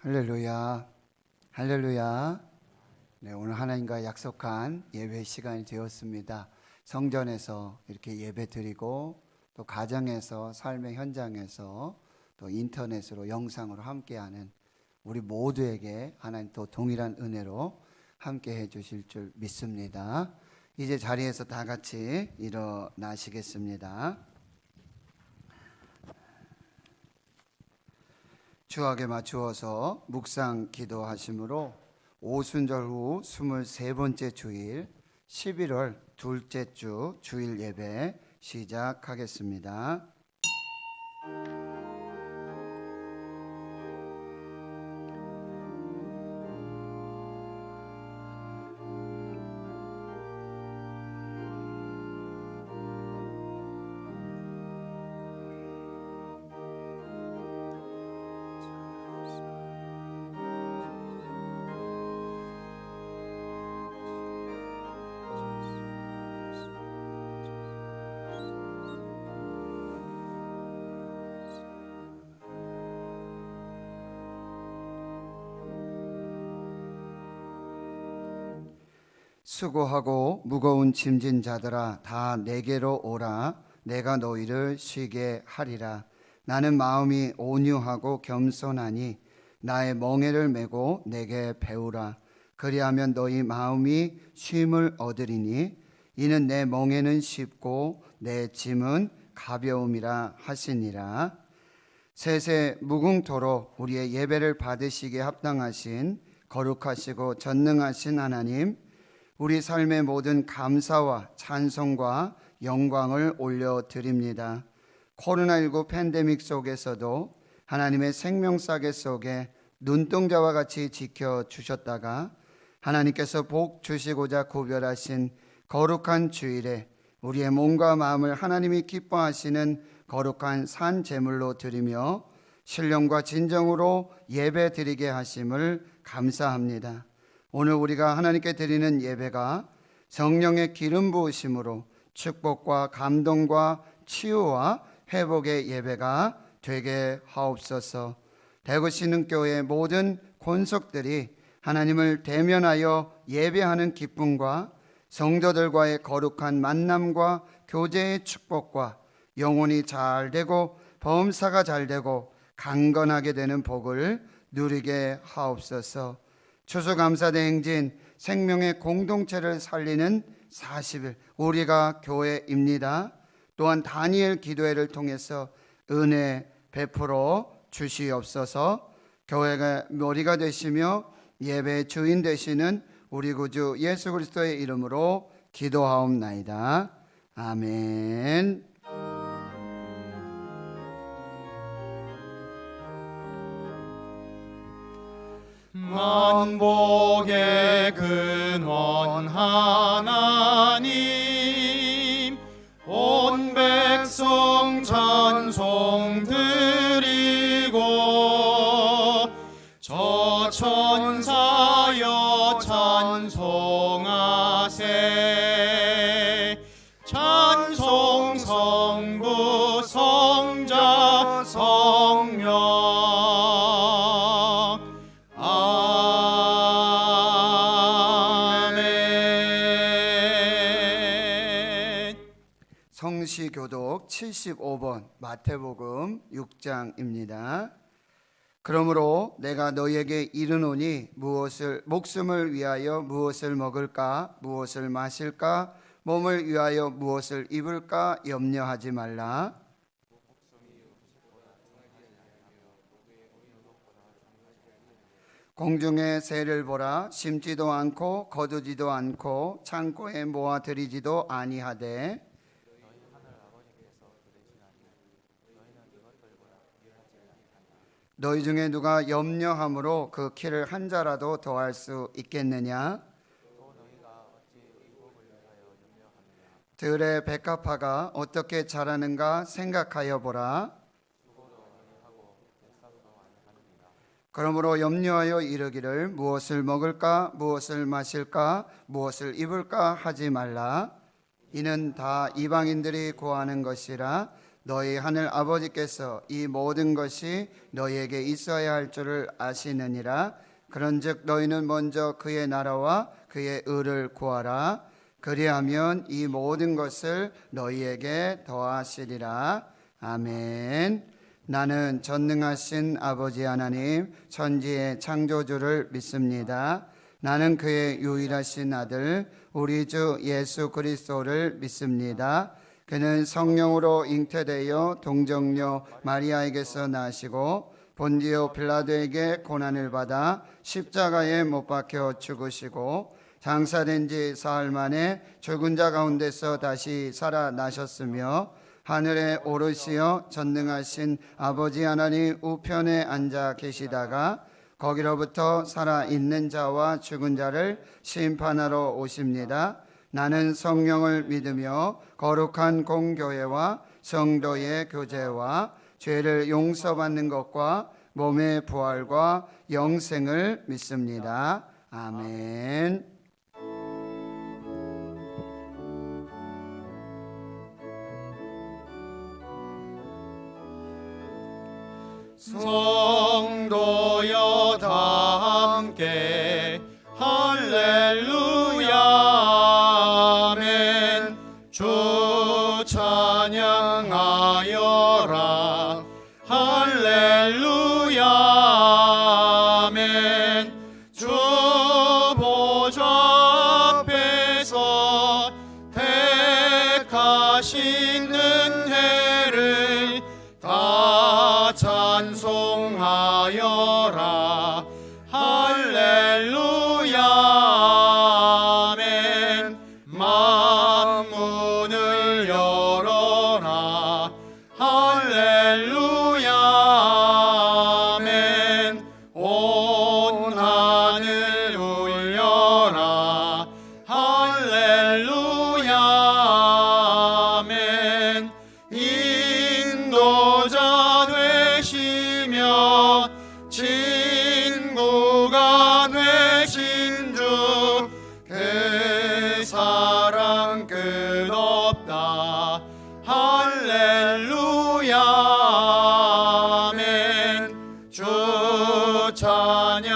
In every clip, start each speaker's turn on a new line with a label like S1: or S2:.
S1: 할렐루야, 할렐루야. 네, 오늘 하나님과 약속한 예배 시간이 되었습니다. 성전에서 이렇게 예배 드리고 또 가정에서 삶의 현장에서 또 인터넷으로 영상으로 함께하는 우리 모두에게 하나님 또 동일한 은혜로 함께해 주실 줄 믿습니다. 이제 자리에서 다 같이 일어나시겠습니다. 주악에 맞추어서 묵상 기도하심으로 오순절 후 23번째 주일 11월 둘째 주 주일 예배 시작하겠습니다. 수고하고 무거운 짐진 자들아 다 내게로 오라. 내가 너희를 쉬게 하리라. 나는 마음이 온유하고 겸손하니 나의 멍에를 메고 내게 배우라. 그리하면 너희 마음이 쉼을 얻으리니 이는 내 멍에는 쉽고 내 짐은 가벼움이라 하시니라. 세세 무궁토록 우리의 예배를 받으시기에 합당하신 거룩하시고 전능하신 하나님, 우리 삶의 모든 감사와 찬송과 영광을 올려드립니다. 코로나19 팬데믹 속에서도 하나님의 생명사계 속에 눈동자와 같이 지켜주셨다가 하나님께서 복 주시고자 구별하신 거룩한 주일에 우리의 몸과 마음을 하나님이 기뻐하시는 거룩한 산 제물로 드리며 신령과 진정으로 예배 드리게 하심을 감사합니다. 오늘 우리가 하나님께 드리는 예배가 성령의 기름 부으심으로 축복과 감동과 치유와 회복의 예배가 되게 하옵소서. 대구신흥교회 모든 권속들이 하나님을 대면하여 예배하는 기쁨과 성도들과의 거룩한 만남과 교제의 축복과 영혼이 잘 되고 범사가 잘 되고 강건하게 되는 복을 누리게 하옵소서. 추수감사대 행진 생명의 공동체를 살리는 40일 우리가 교회입니다. 또한 다니엘 기도회를 통해서 은혜 베풀어 주시옵소서. 교회가 머리가 되시며 예배의 주인 되시는 우리 구주 예수 그리스도의 이름으로 기도하옵나이다. 아멘.
S2: 만복의 근원 하나님, 온 백성 찬송 드리고 저 천사여 찬송하세. 찬송 성부 성자 성령
S1: 성시교독 75번 마태복음 6장입니다. 그러므로 내가 너희에게 이르노니 목숨을 위하여 무엇을 먹을까 무엇을 마실까 몸을 위하여 무엇을 입을까 염려하지 말라. 공중의 새를 보라. 심지도 않고 거두지도 않고 창고에 모아들이지도 아니하되 너희 중에 누가 염려함으로 그 키를 한 자라도 더할 수 있겠느냐? 들의 백합화가 어떻게 자라는가 생각하여 보라. 그러므로 염려하여 이르기를 무엇을 먹을까 무엇을 마실까 무엇을 입을까 하지 말라. 이는 다 이방인들이 구하는 것이라. 너희 하늘 아버지께서 이 모든 것이 너희에게 있어야 할 줄을 아시느니라. 그런즉 너희는 먼저 그의 나라와 그의 의를 구하라. 그리하면 이 모든 것을 너희에게 더하시리라. 아멘. 나는 전능하신 아버지 하나님 천지의 창조주를 믿습니다. 나는 그의 유일하신 아들 우리 주 예수 그리스도를 믿습니다. 그는 성령으로 잉태되어 동정녀 마리아에게서 나시고 본디오 빌라도에게 고난을 받아 십자가에 못 박혀 죽으시고 장사된 지 사흘 만에 죽은 자 가운데서 다시 살아나셨으며 하늘에 오르시어 전능하신 아버지 하나님 우편에 앉아 계시다가 거기로부터 살아있는 자와 죽은 자를 심판하러 오십니다. 나는 성령을 믿으며 거룩한 공교회와 성도의 교제와 죄를 용서받는 것과 몸의 부활과 영생을 믿습니다. 아멘.
S2: 성도여 다 함께 할렐루야 아멘. 주 찬양하여라 할렐루야 아멘. 주 보좌 앞에서 택하신 은혜를 다 찬송하여라 할렐루야 아멘. 만문을 열어라 할렐루야 아멘. 온 하늘 울려라 할렐루야 아멘. 인도자 되시며 친구가 되신 주 그 사랑 끝없다 할렐루야 아멘. 주 찬양하여라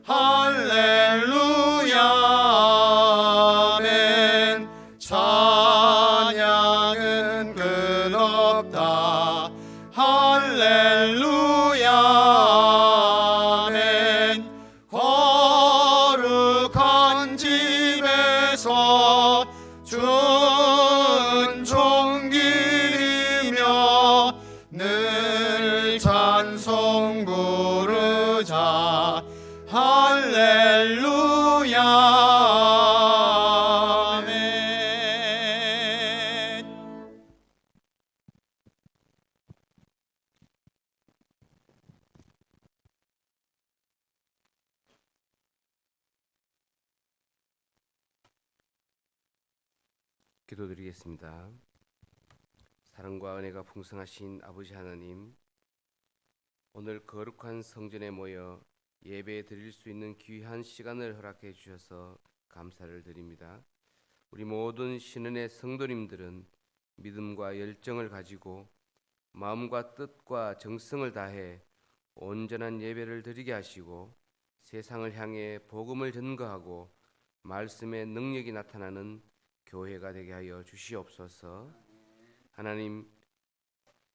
S2: 할렐루야 아멘. 찬양은 끝없다 할렐루야 아멘. 거룩한 집에서 준종 기리며 늘 찬송 부르자 할렐루야 아멘.
S3: 기도드리겠습니다. 사랑과 은혜가 풍성하신 아버지 하나님, 오늘 거룩한 성전에 모여 예배 드릴 수 있는 귀한 시간을 허락해 주셔서 감사를 드립니다. 우리 모든 신은의 성도님들은 믿음과 열정을 가지고 마음과 뜻과 정성을 다해 온전한 예배를 드리게 하시고 세상을 향해 복음을 전거하고 말씀의 능력이 나타나는 교회가 되게 하여 주시옵소서. 하나님,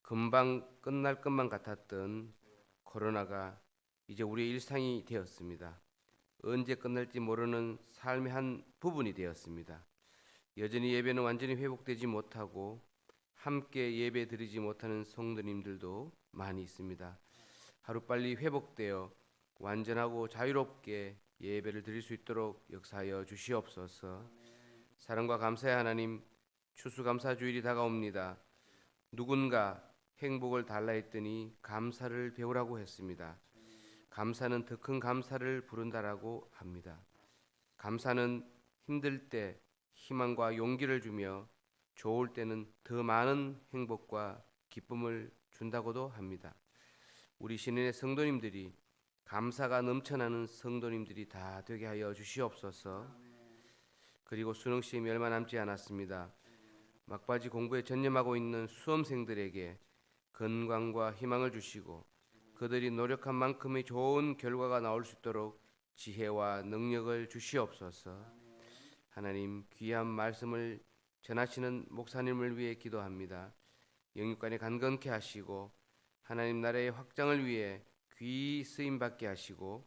S3: 금방 끝날 것만 같았던 코로나가 이제 우리의 일상이 되었습니다. 언제 끝날지 모르는 삶의 한 부분이 되었습니다. 여전히 예배는 완전히 회복되지 못하고 함께 예배 드리지 못하는 성도님들도 많이 있습니다. 하루빨리 회복되어 완전하고 자유롭게 예배를 드릴 수 있도록 역사하여 주시옵소서. 사랑과 감사의 하나님, 추수감사주일이 다가옵니다. 누군가 행복을 달라 했더니 감사를 배우라고 했습니다. 감사는 더 큰 감사를 부른다라고 합니다. 감사는 힘들 때 희망과 용기를 주며 좋을 때는 더 많은 행복과 기쁨을 준다고도 합니다. 우리 신인의 성도님들이 감사가 넘쳐나는 성도님들이 다 되게 하여 주시옵소서. 그리고 수능 시험이 얼마 남지 않았습니다. 막바지 공부에 전념하고 있는 수험생들에게 건강과 희망을 주시고 그들이 노력한 만큼의 좋은 결과가 나올 수 있도록 지혜와 능력을 주시옵소서. 하나님, 귀한 말씀을 전하시는 목사님을 위해 기도합니다. 영육간에 간건케 하시고 하나님 나라의 확장을 위해 귀히 쓰임 받게 하시고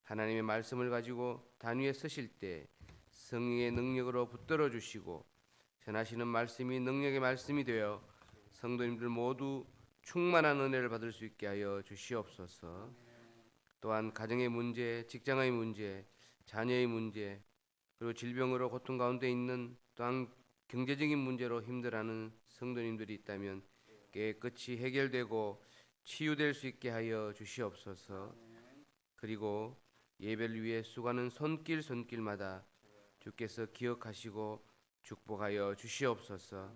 S3: 하나님의 말씀을 가지고 단위에 서실 때 성령의 능력으로 붙들어 주시고 전하시는 말씀이 능력의 말씀이 되어 성도님들 모두 충만한 은혜를 받을 수 있게 하여 주시옵소서. 또한 가정의 문제, 직장의 문제, 자녀의 문제, 그리고 질병으로 고통 가운데 있는 또한 경제적인 문제로 힘들어하는 성도님들이 있다면 깨끗이 해결되고 치유될 수 있게 하여 주시옵소서. 그리고 예배를 위해 수고하는 손길마다 주께서 기억하시고 축복하여 주시옵소서.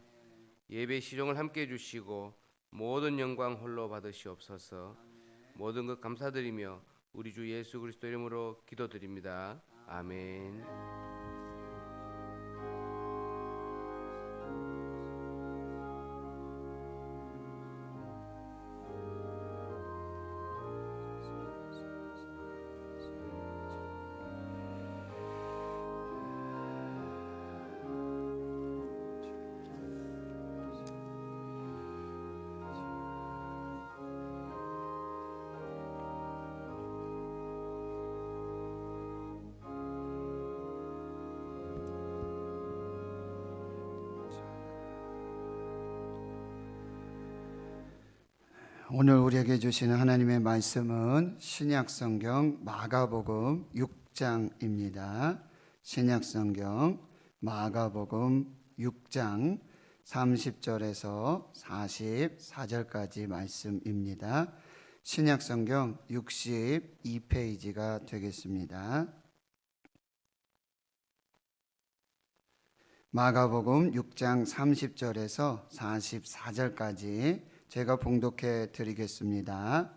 S3: 예배 시종을 함께 해주시고 모든 영광 홀로 받으시옵소서. 모든 것 감사드리며 우리 주 예수 그리스도 이름으로 기도드립니다. 아멘.
S1: 오늘 우리에게 주시는 하나님의 말씀은 신약성경 마가복음 6장입니다. 신약성경 마가복음 6장 30절에서 44절까지 말씀입니다. 신약성경 62페이지가 되겠습니다. 마가복음 6장 30절에서 44절까지 제가 봉독해 드리겠습니다.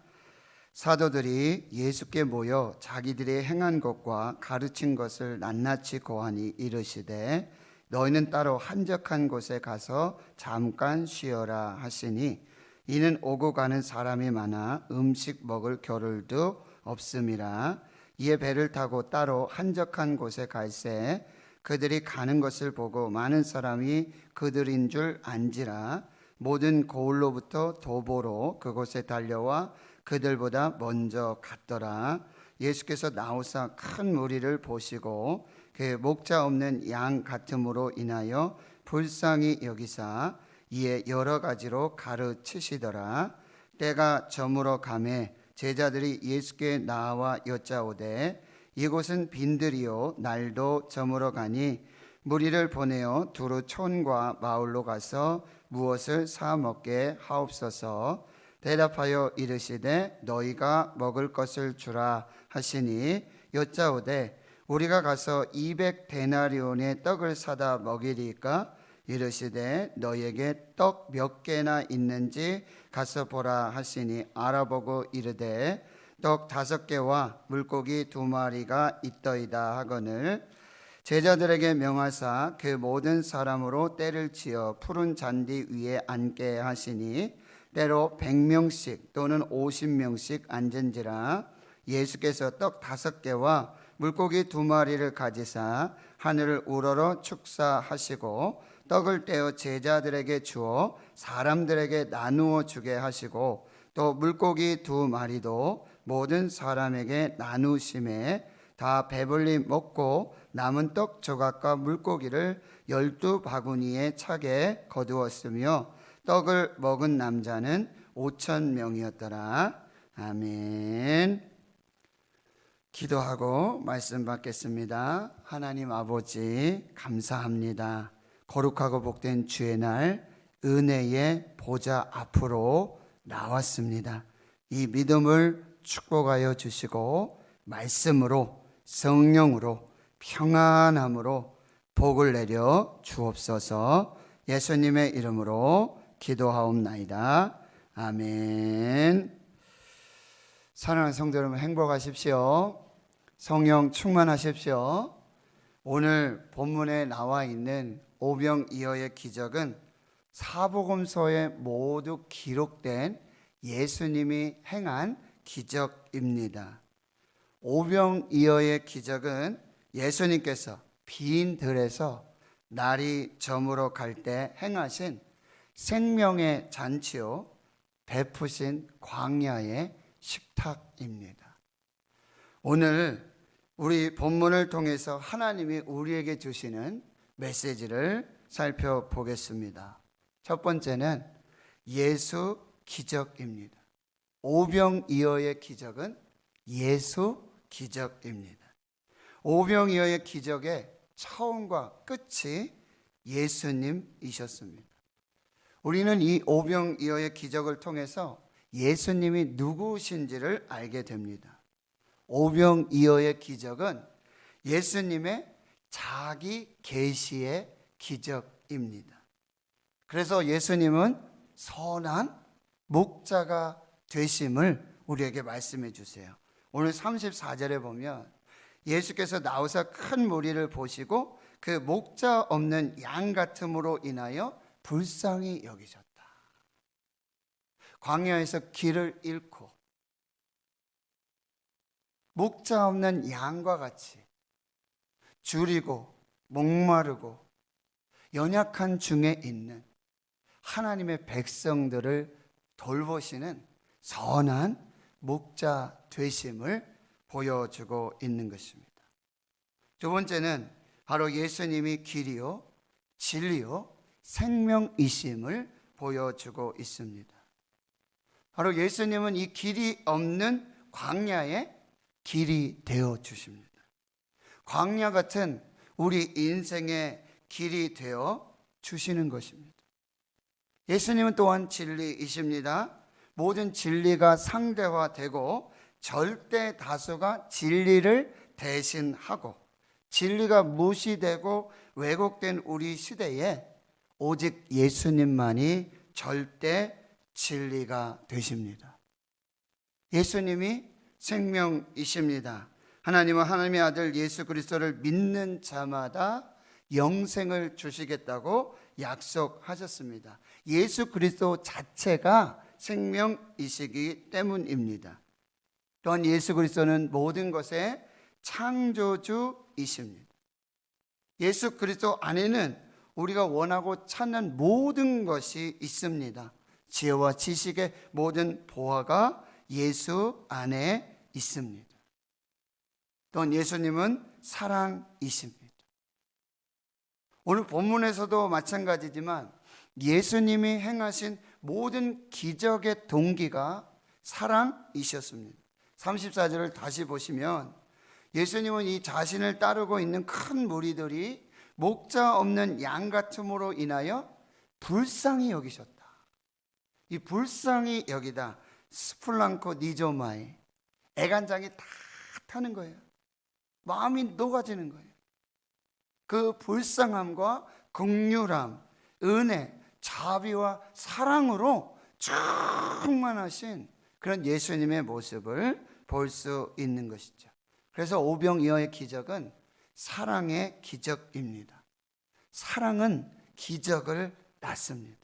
S1: 사도들이 예수께 모여 자기들이 행한 것과 가르친 것을 낱낱이 고하니 이르시되 너희는 따로 한적한 곳에 가서 잠깐 쉬어라 하시니 이는 오고 가는 사람이 많아 음식 먹을 겨를도 없음이라. 이에 배를 타고 따로 한적한 곳에 갈새 그들이 가는 것을 보고 많은 사람이 그들인 줄 안지라. 모든 고을로부터 도보로 그곳에 달려와 그들보다 먼저 갔더라. 예수께서 나오사 큰 무리를 보시고 그 목자 없는 양 같음으로 인하여 불쌍히 여기사 이에 여러 가지로 가르치시더라. 때가 저물어 가매 제자들이 예수께 나와 여짜오되 이곳은 빈들이요 날도 저물어 가니 무리를 보내어 두루 촌과 마을로 가서 무엇을 사 먹게 하옵소서. 대답하여 이르시되 너희가 먹을 것을 주라 하시니 여짜오되 우리가 가서 200데나리온의 떡을 사다 먹이리까? 이르시되 너희에게 떡 몇 개나 있는지 가서 보라 하시니 알아보고 이르되 떡 5개와 물고기 2마리가 있더이다 하거늘 제자들에게 명하사 그 모든 사람으로 때를 치어 푸른 잔디 위에 앉게 하시니 때로 100명씩 또는 50명씩 앉은지라. 예수께서 떡 5개와 물고기 2마리를 가지사 하늘을 우러러 축사하시고 떡을 떼어 제자들에게 주어 사람들에게 나누어 주게 하시고 또 물고기 2마리도 모든 사람에게 나누심에 다 배불리 먹고 남은 떡 조각과 물고기를 12바구니에 차게 거두었으며 떡을 먹은 남자는 5,000명이었더라. 아멘. 기도하고 말씀 받겠습니다. 하나님 아버지 감사합니다. 거룩하고 복된 주의 날 은혜의 보좌 앞으로 나왔습니다. 이 믿음을 축복하여 주시고 말씀으로 성령으로 평안함으로 복을 내려 주옵소서. 예수님의 이름으로 기도하옵나이다. 아멘. 사랑하는 성도 여러분 행복하십시오. 성령 충만하십시오. 오늘 본문에 나와 있는 오병이어의 기적은 사복음서에 모두 기록된 예수님이 행한 기적입니다. 오병이어의 기적은 예수님께서 빈 들에서 날이 저물어 갈 때 행하신 생명의 잔치요 베푸신 광야의 식탁입니다. 오늘 우리 본문을 통해서 하나님이 우리에게 주시는 메시지를 살펴보겠습니다. 첫 번째는 예수 기적입니다. 오병이어의 기적은 예수 기적입니다. 오병이어의 기적의 처음과 끝이 예수님이셨습니다. 우리는 이 오병이어의 기적을 통해서 예수님이 누구신지를 알게 됩니다. 오병이어의 기적은 예수님의 자기 계시의 기적입니다. 그래서 예수님은 선한 목자가 되심을 우리에게 말씀해 주세요. 오늘 34절에 보면 예수께서 나오사 큰 무리를 보시고 그 목자 없는 양 같음으로 인하여 불쌍히 여기셨다. 광야에서 길을 잃고 목자 없는 양과 같이 줄이고 목마르고 연약한 중에 있는 하나님의 백성들을 돌보시는 선한 목자 되심을 보여주고 있는 것입니다. 두 번째는 바로 예수님이 길이요 진리요 생명이심을 보여주고 있습니다. 바로 예수님은 이 길이 없는 광야에 길이 되어 주십니다. 광야 같은 우리 인생의 길이 되어 주시는 것입니다. 예수님은 또한 진리이십니다. 모든 진리가 상대화되고 절대 다수가 진리를 대신하고 진리가 무시되고 왜곡된 우리 시대에 오직 예수님만이 절대 진리가 되십니다. 예수님이 생명이십니다. 하나님은 하나님의 아들 예수 그리스도를 믿는 자마다 영생을 주시겠다고 약속하셨습니다. 예수 그리스도 자체가 생명이시기 때문입니다. 또한 예수 그리스도는 모든 것의 창조주이십니다. 예수 그리스도 안에는 우리가 원하고 찾는 모든 것이 있습니다. 지혜와 지식의 모든 보화가 예수 안에 있습니다. 또한 예수님은 사랑이십니다. 오늘 본문에서도 마찬가지지만 예수님이 행하신 모든 기적의 동기가 사랑이셨습니다. 34절을 다시 보시면 예수님은 이 자신을 따르고 있는 큰 무리들이 목자 없는 양 같음으로 인하여 불쌍히 여기셨다. 이 불쌍히 여기다 스플랑코 니조마이 애간장이 다 타는 거예요. 마음이 녹아지는 거예요. 그 불쌍함과 긍휼함, 은혜, 자비와 사랑으로 충만하신 그런 예수님의 모습을 볼 수 있는 것이죠. 그래서 오병이어의 기적은 사랑의 기적입니다. 사랑은 기적을 낳습니다.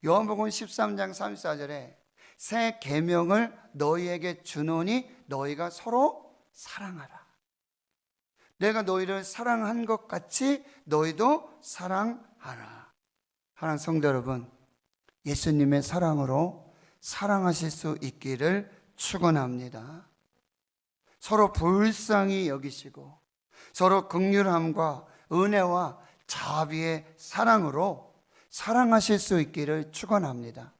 S1: 요한복음 13장 34절에 새 계명을 너희에게 주노니 너희가 서로 사랑하라. 내가 너희를 사랑한 것 같이 너희도 사랑하라. 사랑하는 성도 여러분, 예수님의 사랑으로 사랑하실 수 있기를 축원합니다. 서로 불쌍히 여기시고 서로 긍휼함과 은혜와 자비의 사랑으로 사랑하실 수 있기를 축원합니다.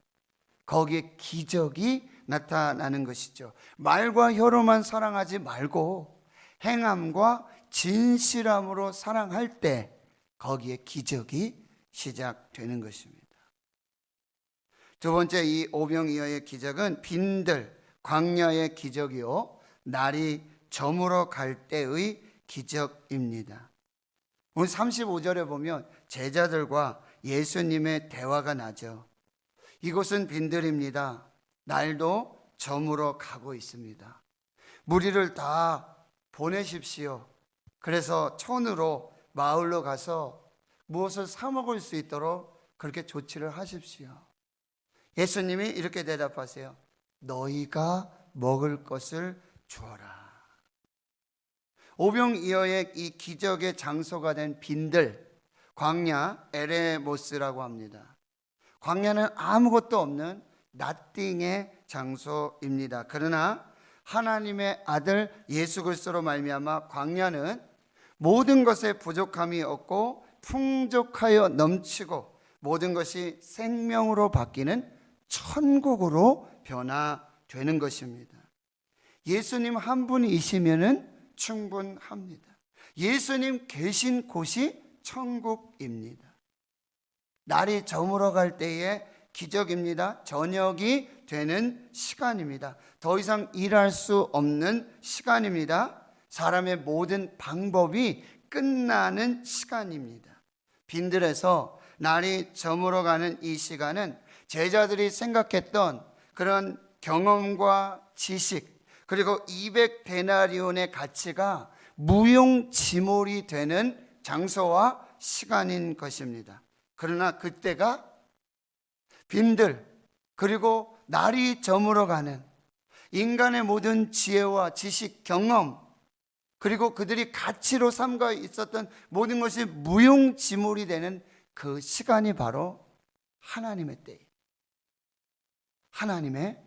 S1: 거기에 기적이 나타나는 것이죠. 말과 혀로만 사랑하지 말고 행함과 진실함으로 사랑할 때 거기에 기적이 시작되는 것입니다. 두 번째, 이 오병이어의 기적은 빈들 광야의 기적이요 날이 저물어 갈 때의 기적입니다. 오늘 35절에 보면 제자들과 예수님의 대화가 나죠. 이곳은 빈들입니다. 날도 저물어 가고 있습니다. 무리를 다 보내십시오. 그래서 천으로 마을로 가서 무엇을 사 먹을 수 있도록 그렇게 조치를 하십시오. 예수님이 이렇게 대답하세요. 너희가 먹을 것을 주어라. 오병이어의 이 기적의 장소가 된 빈들, 광야 에레모스라고 합니다. 광야는 아무것도 없는 나띵의 장소입니다. 그러나 하나님의 아들 예수 그리스도로 말미암아 광야는 모든 것에 부족함이 없고 풍족하여 넘치고 모든 것이 생명으로 바뀌는 천국으로 변화되는 것입니다. 예수님 한 분이시면은 충분합니다. 예수님 계신 곳이 천국입니다. 날이 저물어 갈 때의 기적입니다. 저녁이 되는 시간입니다. 더 이상 일할 수 없는 시간입니다. 사람의 모든 방법이 끝나는 시간입니다. 빈들에서 날이 저물어 가는 이 시간은 제자들이 생각했던 그런 경험과 지식 그리고 200데나리온의 가치가 무용지물이 되는 장소와 시간인 것입니다. 그러나 그때가 빈들 그리고 날이 저물어 가는 인간의 모든 지혜와 지식, 경험 그리고 그들이 가치로 삼가 있었던 모든 것이 무용지물이 되는 그 시간이 바로 하나님의 때, 하나님의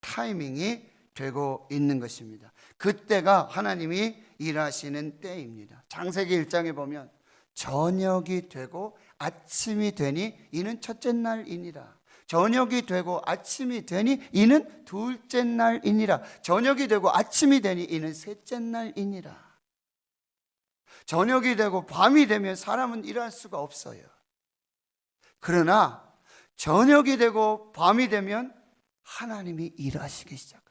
S1: 타이밍이 되고 있는 것입니다. 그때가 하나님이 일하시는 때입니다. 창세기 1장에 보면 저녁이 되고 아침이 되니 이는 첫째 날이니라. 저녁이 되고 아침이 되니 이는 둘째 날이니라. 저녁이 되고 아침이 되니 이는 셋째 날이니라. 저녁이 되고 밤이 되면 사람은 일할 수가 없어요. 그러나 저녁이 되고 밤이 되면 하나님이 일하시기 시작합니다.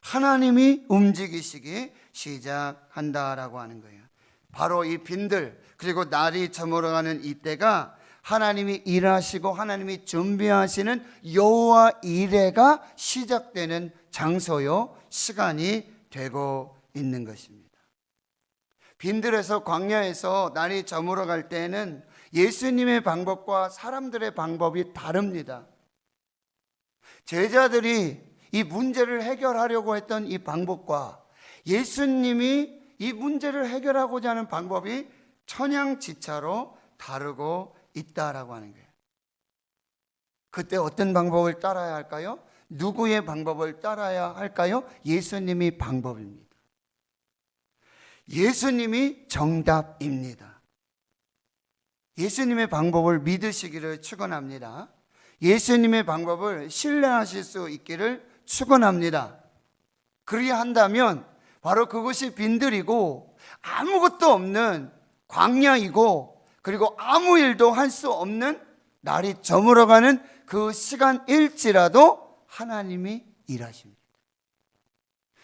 S1: 하나님이 움직이시기 시작한다라고 하는 거예요. 바로 이 빈들 그리고 날이 저물어가는 이때가 하나님이 일하시고 하나님이 준비하시는 여호와 이레가 시작되는 장소요 시간이 되고 있는 것입니다. 빈들에서 광야에서 날이 저물어갈 때는 예수님의 방법과 사람들의 방법이 다릅니다. 제자들이 이 문제를 해결하려고 했던 이 방법과 예수님이 이 문제를 해결하고자 하는 방법이 천양지차로 다르고 있다라고 하는 거예요. 그때 어떤 방법을 따라야 할까요? 누구의 방법을 따라야 할까요? 예수님이 방법입니다. 예수님이 정답입니다. 예수님의 방법을 믿으시기를 축원합니다. 예수님의 방법을 신뢰하실 수 있기를 축원합니다. 그리야 한다면 바로 그것이 빈들이고 아무것도 없는 광야이고 그리고 아무 일도 할 수 없는 날이 저물어가는 그 시간일지라도 하나님이 일하십니다.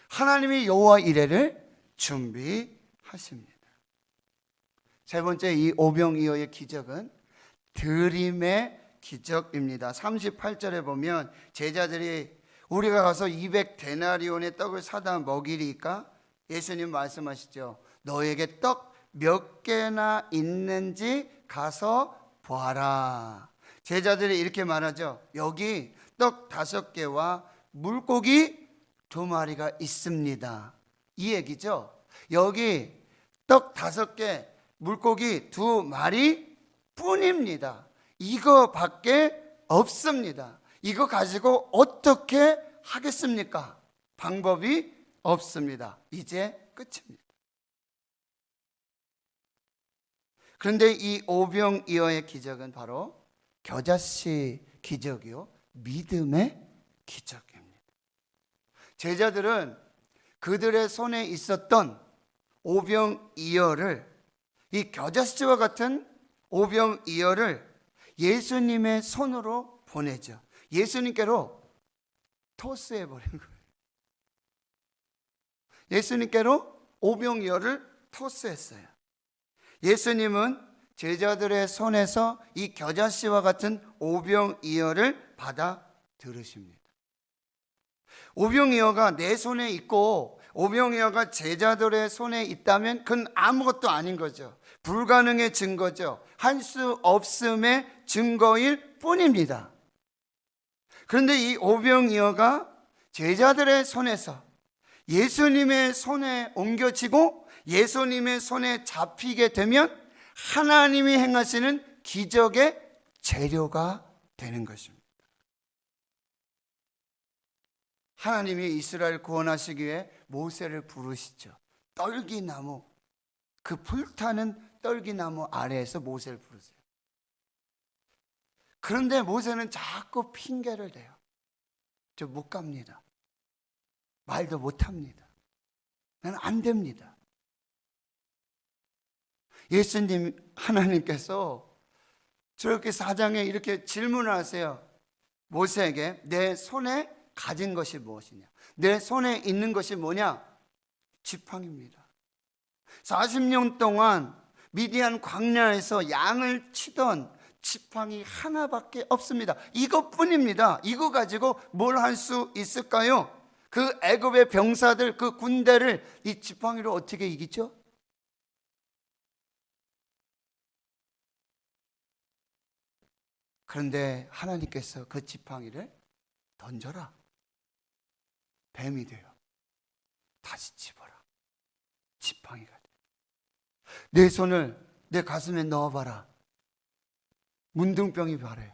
S1: 하나님이 여호와 이레를 준비하십니다. 세 번째 이 오병이어의 기적은 드림의 기적입니다. 38절에 보면 제자들이 우리가 가서 200데나리온의 떡을 사다 먹이리까? 예수님 말씀하시죠. 너에게 떡 몇 개나 있는지 가서 보아라. 제자들이 이렇게 말하죠. 여기 떡 5개와 물고기 2마리가 있습니다. 이 얘기죠. 여기 떡 5개, 물고기 2마리 뿐입니다. 이거밖에 없습니다. 이거 가지고 어떻게 하겠습니까? 방법이 없습니다. 이제 끝입니다. 그런데 이 오병이어의 기적은 바로 겨자씨 기적이요, 믿음의 기적입니다. 제자들은 그들의 손에 있었던 오병이어를, 이 겨자씨와 같은 오병이어를 예수님의 손으로 보내죠. 예수님께로 토스해버린 거예요. 예수님께로 오병이어를 토스했어요. 예수님은 제자들의 손에서 이 겨자씨와 같은 오병이어를 받아 들으십니다. 오병이어가 내 손에 있고 오병이어가 제자들의 손에 있다면 그건 아무것도 아닌 거죠. 불가능의 증거죠. 할 수 없음의 증거일 뿐입니다. 그런데 이 오병이어가 제자들의 손에서 예수님의 손에 옮겨지고 예수님의 손에 잡히게 되면 하나님이 행하시는 기적의 재료가 되는 것입니다. 하나님이 이스라엘 구원하시기 위해 모세를 부르시죠. 떨기나무, 그 불타는 떨기나무 아래에서 모세를 부르세요. 그런데 모세는 자꾸 핑계를 대요. 저 못 갑니다. 말도 못 합니다. 나는 안 됩니다. 예수님, 하나님께서 저렇게 사장에 이렇게 질문을 하세요. 모세에게 내 손에 가진 것이 무엇이냐? 내 손에 있는 것이 뭐냐? 지팡이입니다. 40년 동안 미디안 광야에서 양을 치던 지팡이 하나밖에 없습니다. 이것뿐입니다. 이거 가지고 뭘 할 수 있을까요? 그 애굽의 병사들, 그 군대를 이 지팡이로 어떻게 이기죠? 그런데 하나님께서 그 지팡이를 던져라. 뱀이 돼요. 다시 집어라. 지팡이가 돼요. 내 손을 내 가슴에 넣어봐라. 문둥병이 바래요.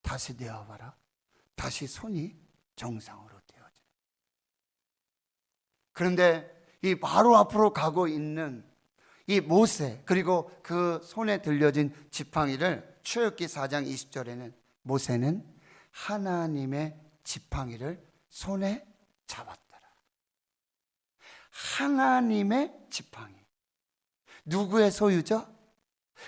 S1: 다시 내어봐라. 다시 손이 정상으로 되어져요. 그런데 이 바로 앞으로 가고 있는 이 모세, 그리고 그 손에 들려진 지팡이를 출애굽기 4장 20절에는 모세는 하나님의 지팡이를 손에 잡았더라. 하나님의 지팡이. 누구의 소유죠?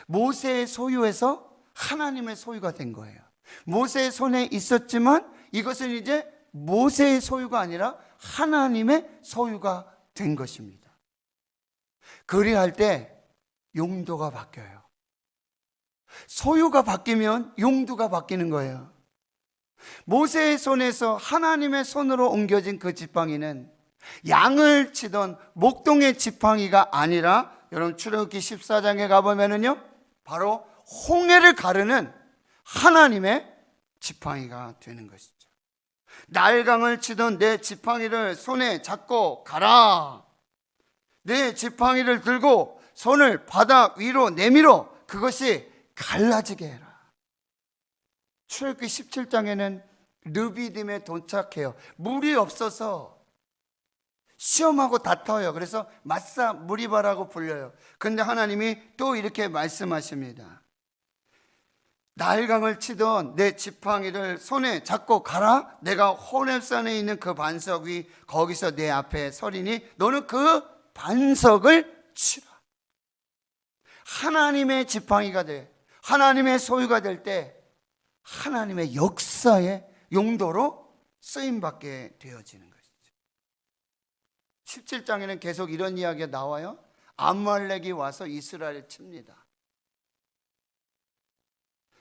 S1: 모세의 소유에서 하나님의 소유가 된 거예요. 모세의 손에 있었지만 이것은 이제 모세의 소유가 아니라 하나님의 소유가 된 것입니다. 그리할 때 용도가 바뀌어요. 소유가 바뀌면 용도가 바뀌는 거예요. 모세의 손에서 하나님의 손으로 옮겨진 그 지팡이는 양을 치던 목동의 지팡이가 아니라, 여러분 출애굽기 14장에 가보면은요, 바로 홍해를 가르는 하나님의 지팡이가 되는 것이죠. 날강을 치던 내 지팡이를 손에 잡고 가라. 내 지팡이를 들고 손을 바닥 위로 내밀어 그것이 갈라지게 해라. 출애굽기 17장에는 르비딤에 도착해요. 물이 없어서 시험하고 다퉈요. 그래서 마사 무리바라고 불려요. 그런데 하나님이 또 이렇게 말씀하십니다. 나일강을 치던 내 지팡이를 손에 잡고 가라. 내가 호렙산에 있는 그 반석 위 거기서 내 앞에 서리니 너는 그 반석을 치라. 하나님의 지팡이가 돼, 하나님의 소유가 될 때 하나님의 역사의 용도로 쓰임받게 되어지는 것이죠. 17장에는 계속 이런 이야기가 나와요. 아말렉이 와서 이스라엘을 칩니다.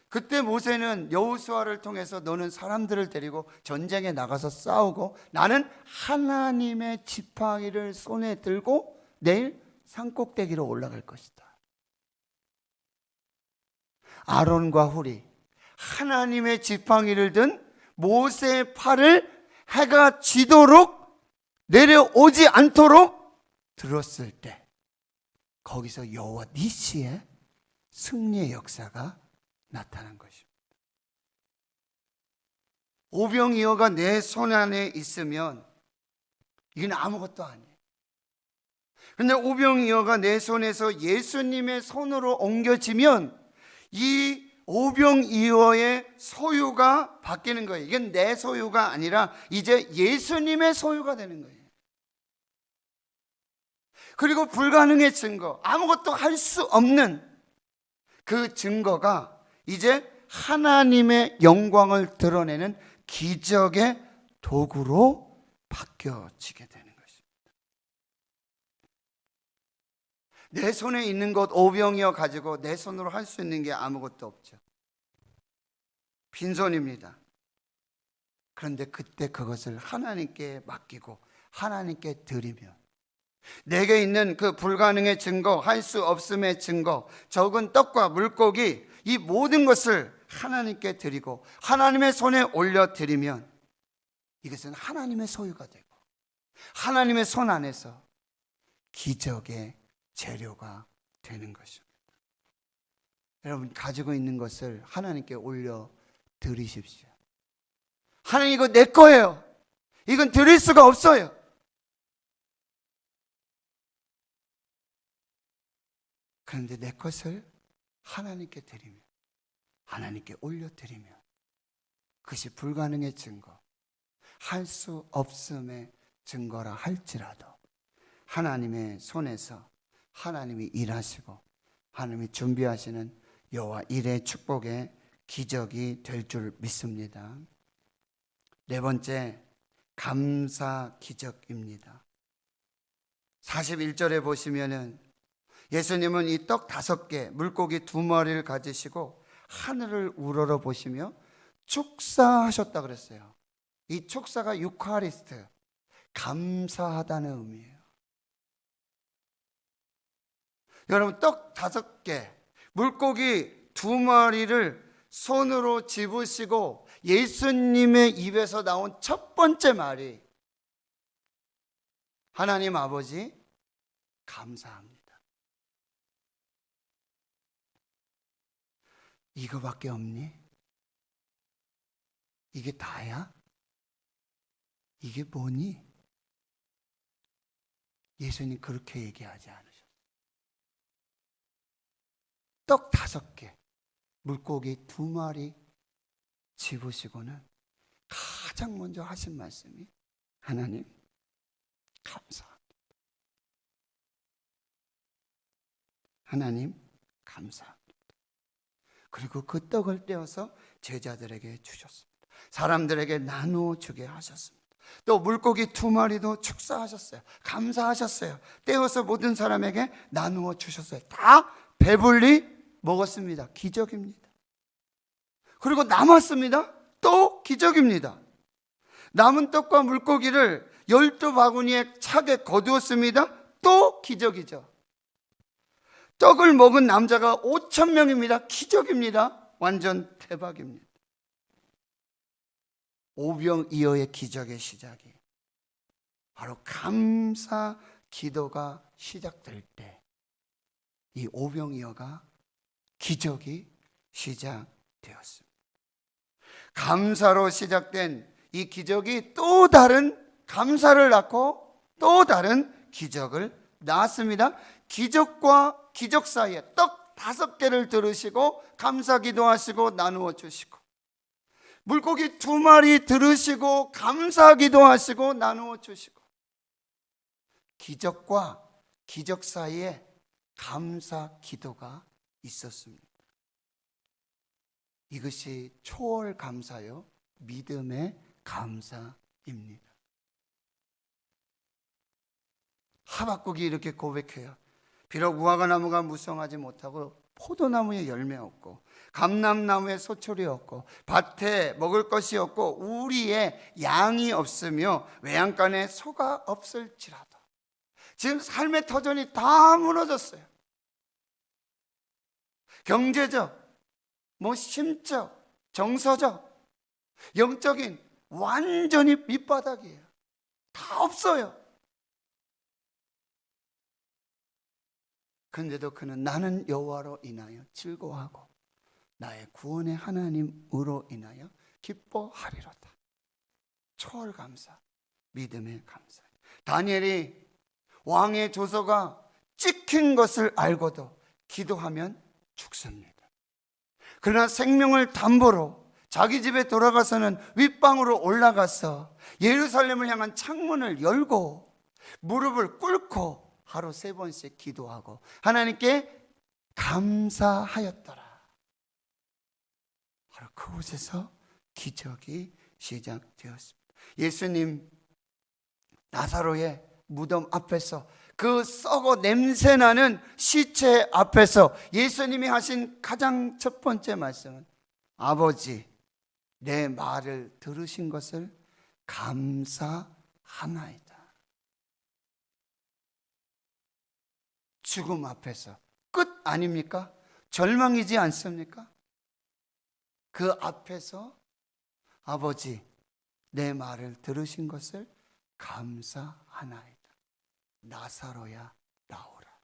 S1: 그때 모세는 여호수아를 통해서 너는 사람들을 데리고 전쟁에 나가서 싸우고 나는 하나님의 지팡이를 손에 들고 내일 산꼭대기로 올라갈 것이다. 아론과 훌이 하나님의 지팡이를 든 모세의 팔을 해가 지도록 내려오지 않도록 들었을 때 거기서 여호와 니시의 승리의 역사가 나타난 것입니다. 오병이어가 내 손 안에 있으면 이건 아무것도 아니에요. 그런데 오병이어가 내 손에서 예수님의 손으로 옮겨지면 이 오병이어의 소유가 바뀌는 거예요. 이건 내 소유가 아니라 이제 예수님의 소유가 되는 거예요. 그리고 불가능의 증거, 아무것도 할 수 없는 그 증거가 이제 하나님의 영광을 드러내는 기적의 도구로 바뀌어지게 되는 것입니다. 내 손에 있는 것 오병이어 가지고 내 손으로 할 수 있는 게 아무것도 없죠. 빈손입니다. 그런데 그때 그것을 하나님께 맡기고 하나님께 드리면, 내게 있는 그 불가능의 증거, 할 수 없음의 증거, 적은 떡과 물고기, 이 모든 것을 하나님께 드리고 하나님의 손에 올려드리면 이것은 하나님의 소유가 되고 하나님의 손 안에서 기적의 재료가 되는 것입니다. 여러분, 가지고 있는 것을 하나님께 올려드리십시오. 하나님, 이거 내 거예요. 이건 드릴 수가 없어요. 그런데 내 것을 하나님께 드리면, 하나님께 올려드리면 그것이 불가능의 증거, 할 수 없음의 증거라 할지라도 하나님의 손에서 하나님이 일하시고 하나님이 준비하시는 여호와 일의 축복의 기적이 될 줄 믿습니다. 네 번째, 감사 기적입니다. 41절에 보시면은 예수님은 이 떡 5개, 물고기 2마리를 가지시고 하늘을 우러러 보시며 축사하셨다 그랬어요. 이 축사가 유카리스트, 감사하다는 의미예요. 여러분, 떡 5개, 물고기 2마리를 손으로 집으시고 예수님의 입에서 나온 첫 번째 말이 하나님 아버지 감사합니다. 이거밖에 없니? 이게 다야? 이게 뭐니? 예수님 그렇게 얘기하지 않으셨어요. 떡 5개, 물고기 2마리 집으시고는 가장 먼저 하신 말씀이 하나님 감사합니다. 하나님 감사합니다. 그리고 그 떡을 떼어서 제자들에게 주셨습니다. 사람들에게 나누어 주게 하셨습니다. 또 물고기 2마리도 축사하셨어요. 감사하셨어요. 떼어서 모든 사람에게 나누어 주셨어요. 다 배불리 먹었습니다. 기적입니다. 그리고 남았습니다. 또 기적입니다. 남은 떡과 물고기를 12바구니에 차게 거두었습니다. 또 기적이죠. 떡을 먹은 남자가 5,000명입니다. 기적입니다. 완전 대박입니다. 오병이어의 기적의 시작이 바로 감사 기도가 시작될 때 이 오병이어가 기적이 시작되었습니다. 감사로 시작된 이 기적이 또 다른 감사를 낳고 또 다른 기적을 낳았습니다. 기적과 기적 사이에 떡 5개를 들으시고 감사 기도하시고 나누어 주시고, 물고기 2마리 들으시고 감사 기도하시고 나누어 주시고, 기적과 기적 사이에 감사 기도가 있었습니다. 이것이 초월 감사요, 믿음의 감사입니다. 하박국이 이렇게 고백해요. 비록 무화과나무가 무성하지 못하고 포도나무에 열매 없고 감람나무에 소철이 없고 밭에 먹을 것이 없고 우리에 양이 없으며 외양간에 소가 없을지라도, 지금 삶의 터전이 다 무너졌어요. 경제적, 심적, 정서적, 영적인 완전히 밑바닥이에요. 다 없어요. 그런데도 그는 나는 여호와로 인하여 즐거워하고 나의 구원의 하나님으로 인하여 기뻐하리로다. 초월 감사, 믿음의 감사. 다니엘이 왕의 조서가 찍힌 것을 알고도 기도하면 죽습니다. 그러나 생명을 담보로 자기 집에 돌아가서는 윗방으로 올라가서 예루살렘을 향한 창문을 열고 무릎을 꿇고 하루 3번씩 기도하고 하나님께 감사하였더라. 바로 그곳에서 기적이 시작되었습니다. 예수님 나사로의 무덤 앞에서, 그 썩어 냄새나는 시체 앞에서 예수님이 하신 가장 첫 번째 말씀은 아버지, 내 말을 들으신 것을 감사하나이다. 죽음 앞에서 끝 아닙니까? 절망이지 않습니까? 그 앞에서 아버지 내 말을 들으신 것을 감사하나이다. 나사로야 나오라.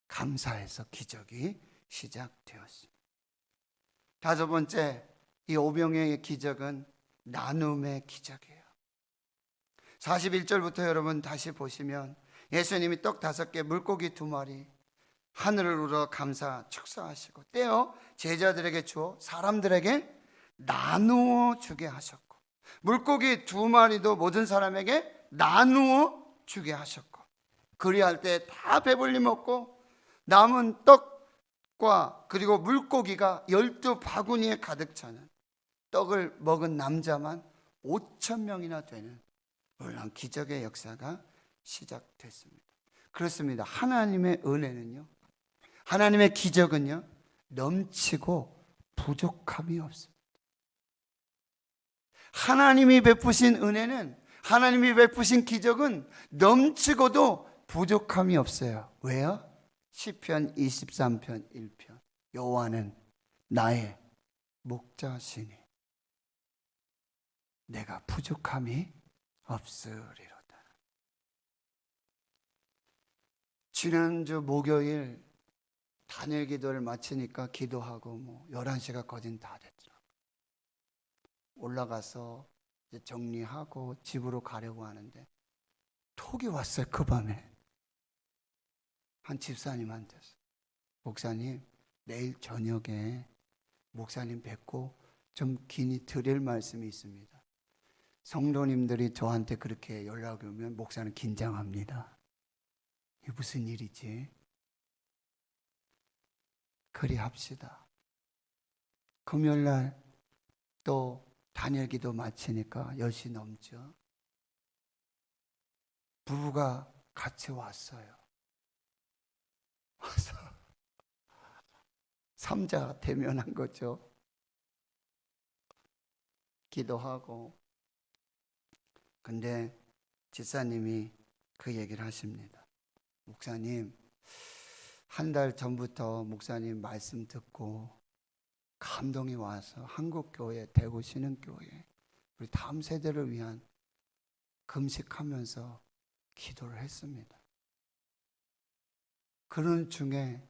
S1: 감사해서 기적이 시작되었습니다. 다섯 번째, 이 오병이어의 기적은 나눔의 기적이에요. 41절부터 여러분 다시 보시면 예수님이 떡 5개 물고기 2마리 하늘을 우러 감사 축사하시고 떼어 제자들에게 주어 사람들에게 나누어 주게 하셨고, 물고기 2마리도 모든 사람에게 나누어 주게 하셨고, 그리할 때 다 배불리 먹고 남은 떡과 그리고 물고기가 12바구니에 가득 차는, 떡을 먹은 남자만 5,000명이나 되는 놀라운 기적의 역사가 시작됐습니다. 그렇습니다. 하나님의 은혜는요, 하나님의 기적은요, 넘치고 부족함이 없습니다. 하나님이 베푸신 은혜는, 하나님이 베푸신 기적은 넘치고도 부족함이 없어요. 왜요? 시편 23편 1편 여호와는 나의 목자시니 내가 부족함이 없으리로다. 지난주 목요일 단일 기도를 마치니까 기도하고 11시가 거진 다 됐더라고요. 올라가서 이제 정리하고 집으로 가려고 하는데 톡이 왔어요. 그 밤에 한 집사님한테서, 목사님 내일 저녁에 목사님 뵙고 좀 긴히 드릴 말씀이 있습니다. 성도님들이 저한테 그렇게 연락이 오면 목사는 긴장합니다. 이게 무슨 일이지? 그리합시다. 금요일날 또 단일기도 마치니까 10시 넘죠. 부부가 같이 왔어요. 와서 삼자 대면한 거죠. 기도하고. 근데 집사님이 그 얘기를 하십니다. 목사님, 한 달 전부터 목사님 말씀 듣고 감동이 와서 한국교회, 대구 신흥교회 우리 다음 세대를 위한 금식하면서 기도를 했습니다. 그런 중에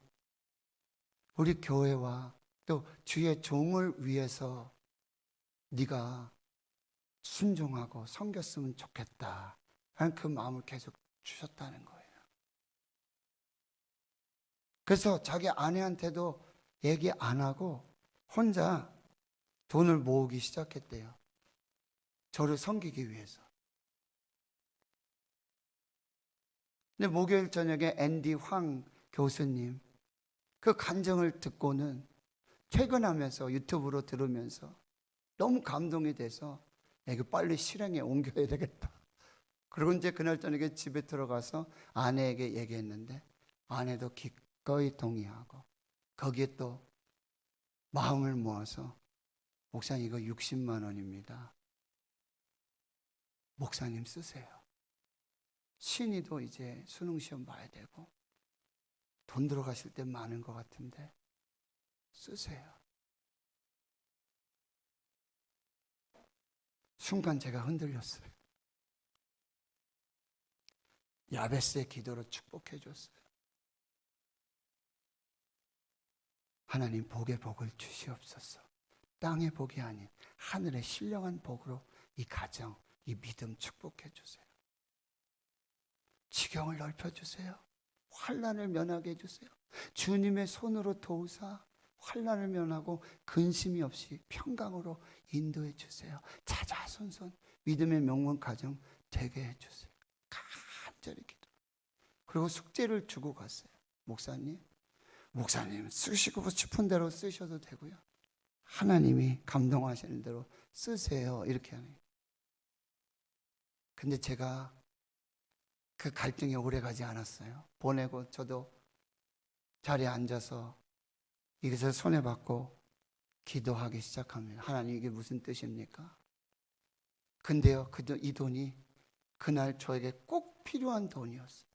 S1: 우리 교회와 또 주의 종을 위해서 네가 순종하고 섬겼으면 좋겠다 하는 그 마음을 계속 주셨다는 거예요. 그래서 자기 아내한테도 얘기 안 하고 혼자 돈을 모으기 시작했대요. 저를 섬기기 위해서. 근데 목요일 저녁에 앤디 황 교수님 그 간증을 듣고는 퇴근하면서 유튜브로 들으면서 너무 감동이 돼서 이거 빨리 실행에 옮겨야 되겠다. 그리고 이제 그날 저녁에 집에 들어가서 아내에게 얘기했는데 아내도 기꺼이 동의하고 거기에 또 마음을 모아서 목사님 이거 60만 원입니다. 목사님 쓰세요. 신이도 이제 수능시험 봐야 되고 돈 들어가실 때 많은 것 같은데 쓰세요. 순간 제가 흔들렸어요. 야베스의 기도로 축복해 줬어요. 하나님 복의 복을 주시옵소서. 땅의 복이 아닌 하늘의 신령한 복으로 이 가정, 이 믿음 축복해 주세요. 지경을 넓혀주세요. 환난을 면하게 해주세요. 주님의 손으로 도우사 환난을 면하고 근심이 없이 평강으로 인도해 주세요. 자자손손 믿음의 명문 가정 되게 해주세요. 간절히 기도. 그리고 숙제를 주고 갔어요. 목사님 쓰시고 싶은 대로 쓰셔도 되고요. 하나님이 감동하시는 대로 쓰세요. 이렇게 하네요. 근데 제가 그 갈등이 오래 가지 않았어요. 보내고 저도 자리에 앉아서 이것을 손에 받고 기도하기 시작합니다. 하나님 이게 무슨 뜻입니까? 근데요, 이 돈이 그날 저에게 꼭 필요한 돈이었어요.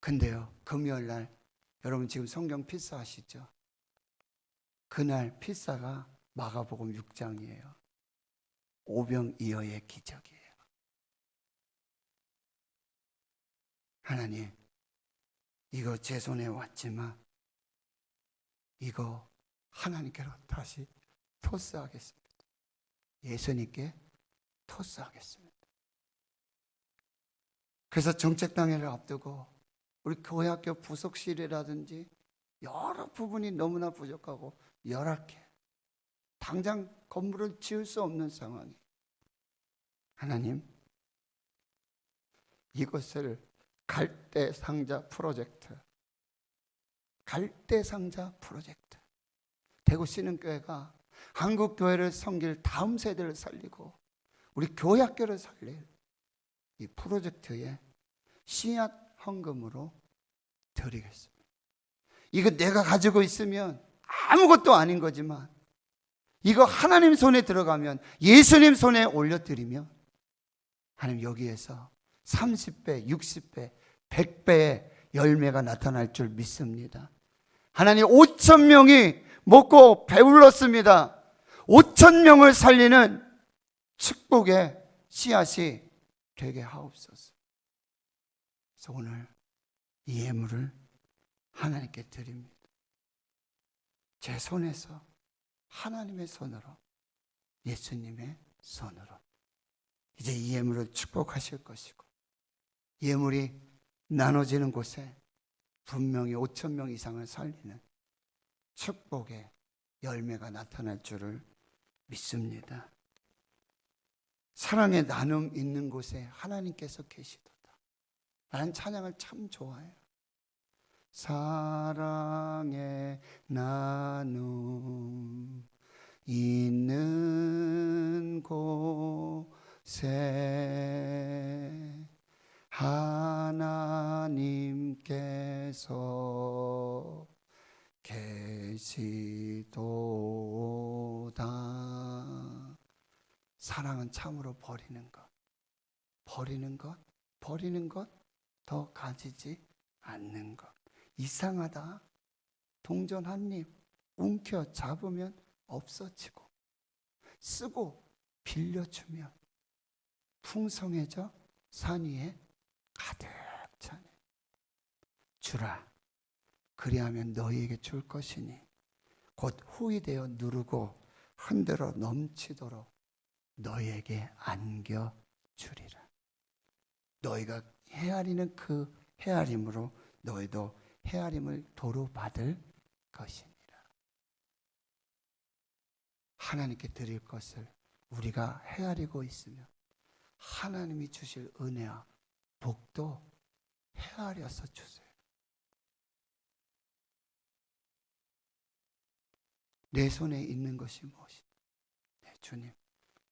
S1: 근데요, 금요일 날 여러분 지금 성경 필사 하시죠? 그날 필사가 마가복음 6장이에요. 오병이어의 기적이에요. 하나님, 이거 제 손에 왔지만 이거 하나님께로 다시 토스하겠습니다. 예수님께 토스하겠습니다. 그래서 정책당회를 앞두고 우리 교회학교 부속실이라든지 여러 부분이 너무나 부족하고 열악해. 당장 건물을 지을 수 없는 상황이. 하나님, 이것을 갈대상자 프로젝트, 갈대상자 프로젝트, 대구 신흥교회가 한국 교회를 섬길 다음 세대를 살리고 우리 교회학교를 살릴 이 프로젝트에 씨앗 헌금으로 드리겠습니다. 이거 내가 가지고 있으면 아무것도 아닌 거지만 이거 하나님 손에 들어가면, 예수님 손에 올려드리면 하나님 여기에서 30배, 60배, 100배의 열매가 나타날 줄 믿습니다. 하나님 5천 명이 먹고 배불렀습니다. 5천 명을 살리는 축복의 씨앗이 되게 하옵소서. 그래서 오늘 이 예물을 하나님께 드립니다. 제 손에서 하나님의 손으로, 예수님의 손으로 이제 이 예물을 축복하실 것이고, 예물이 나눠지는 곳에 분명히 5천 명 이상을 살리는 축복의 열매가 나타날 줄을 믿습니다. 사랑의 나눔 있는 곳에 하나님께서 계시도다. 나는 찬양을 참 좋아해요. 사랑의 나눔 있는 곳에 하나님께서 계시도다. 사랑은 참으로 버리는 것, 더 가지지 않는 것. 이상하다. 동전 한 입 움켜 잡으면 없어지고, 쓰고 빌려주면 풍성해져 산 위에 가득 차네. 주라, 그리하면 너희에게 줄 것이니 곧 후이되어 누르고 흔들어 넘치도록 너희에게 안겨주리라. 너희가 헤아리는 그 헤아림으로 너희도 헤아림을 도로 받을 것이니라. 하나님께 드릴 것을 우리가 헤아리고 있으면 하나님이 주실 은혜와 복도 헤아려서 주세요. 내 손에 있는 것이 무엇이냐? 네, 주님,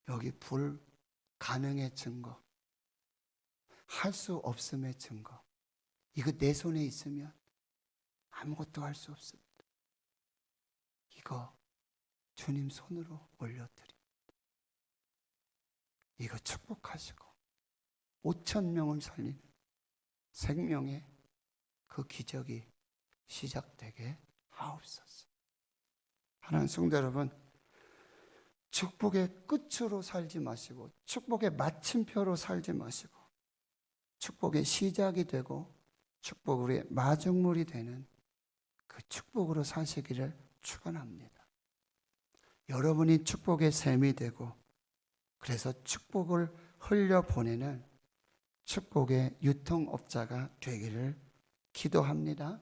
S1: 여기 불가능의 증거, 할 수 없음의 증거, 이거 내 손에 있으면 아무것도 할 수 없습니다. 이거 주님 손으로 올려드립니다. 이거 축복하시고 5천 명을 살리는 생명의 그 기적이 시작되게 하옵소서. 하나님 성도 여러분, 축복의 끝으로 살지 마시고 축복의 마침표로 살지 마시고 축복의 시작이 되고 축복의 마중물이 되는 그 축복으로 사시기를 축원합니다. 여러분이 축복의 샘이 되고 그래서 축복을 흘려보내는 축복의 유통업자가 되기를 기도합니다.